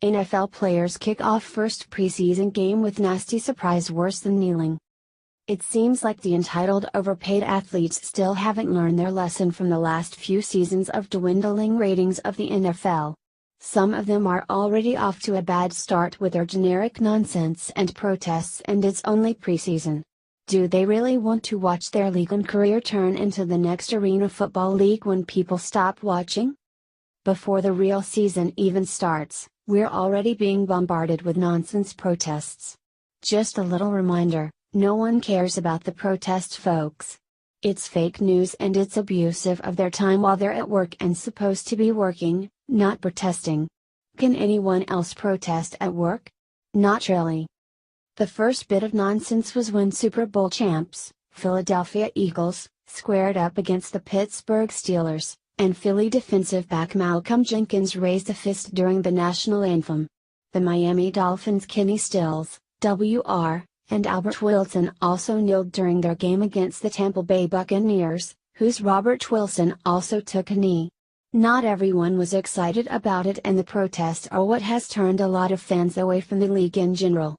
NFL players kick off first preseason game with nasty surprise worse than kneeling. It seems like the entitled overpaid athletes still haven't learned their lesson from the last few seasons of dwindling ratings of the NFL. Some of them are already off to a bad start with their generic nonsense and protests, and it's only preseason. Do they really want to watch their league and career turn into the next arena football league when people stop watching? Before the real season even starts, we're already being bombarded with nonsense protests. Just a little reminder, no one cares about the protests, folks. It's fake news and it's abusive of their time while they're at work and supposed to be working, not protesting. Can anyone else protest at work? Not really. The first bit of nonsense was when Super Bowl champs, Philadelphia Eagles, squared up against the Pittsburgh Steelers, and Philly defensive back Malcolm Jenkins raised a fist during the national anthem. The Miami Dolphins Kenny Stills, Wr., and Albert Wilson also kneeled during their game against the Tampa Bay Buccaneers, whose Robert Wilson also took a knee. Not everyone was excited about it, and the protests are what has turned a lot of fans away from the league in general.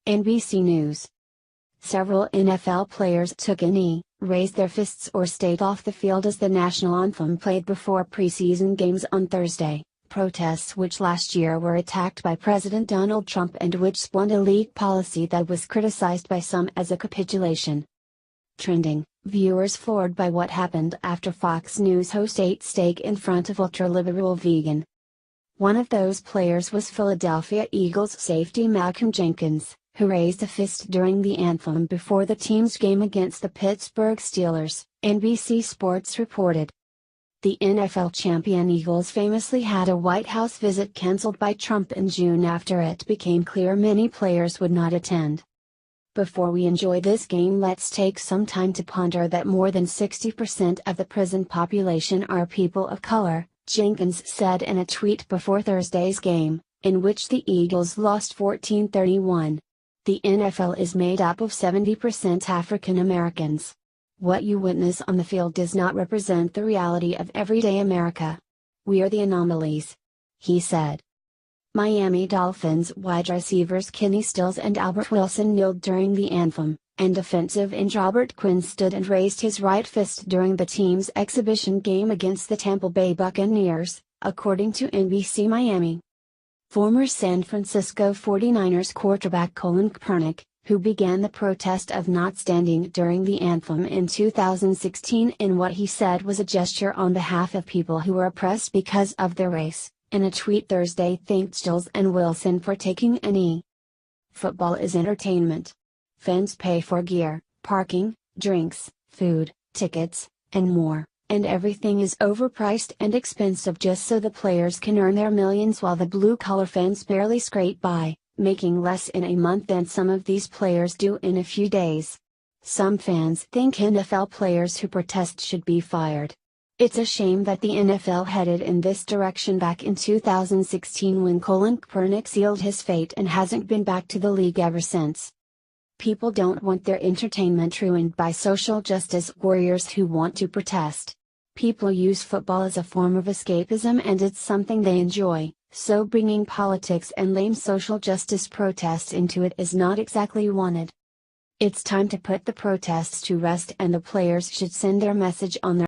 NBC News. Several NFL players took a knee, raised their fists, or stayed off the field as the national anthem played before preseason games on Thursday, protests which last year were attacked by President Donald Trump and which spawned a league policy that was criticized by some as a capitulation. Trending, viewers floored by what happened after Fox News host ate steak in front of ultra-liberal vegan. One of those players was Philadelphia Eagles safety Malcolm Jenkins, who raised a fist during the anthem before the team's game against the Pittsburgh Steelers, NBC Sports reported. The NFL champion Eagles famously had a White House visit canceled by Trump in June after it became clear many players would not attend. Before we enjoy this game, let's take some time to ponder that more than 60% of the prison population are people of color, Jenkins said in a tweet before Thursday's game, in which the Eagles lost 14-31. The NFL is made up of 70% African Americans. What you witness on the field does not represent the reality of everyday America. We are the anomalies. He said. Miami Dolphins wide receivers Kenny Stills and Albert Wilson kneeled during the anthem, and defensive end Robert Quinn stood and raised his right fist during the team's exhibition game against the Tampa Bay Buccaneers, according to NBC Miami. Former San Francisco 49ers quarterback Colin Kaepernick, who began the protest of not standing during the anthem in 2016 in what he said was a gesture on behalf of people who were oppressed because of their race, in a tweet Thursday thanked Stills and Wilson for taking a knee. Football is entertainment. Fans pay for gear, parking, drinks, food, tickets, and more. And everything is overpriced and expensive just so the players can earn their millions while the blue-collar fans barely scrape by, making less in a month than some of these players do in a few days. Some fans think NFL players who protest should be fired. It's a shame that the NFL headed in this direction back in 2016 when Colin Kaepernick sealed his fate and hasn't been back to the league ever since. People don't want their entertainment ruined by social justice warriors who want to protest. People use football as a form of escapism and it's something they enjoy, so bringing politics and lame social justice protests into it is not exactly wanted. It's time to put the protests to rest, and the players should send their message on their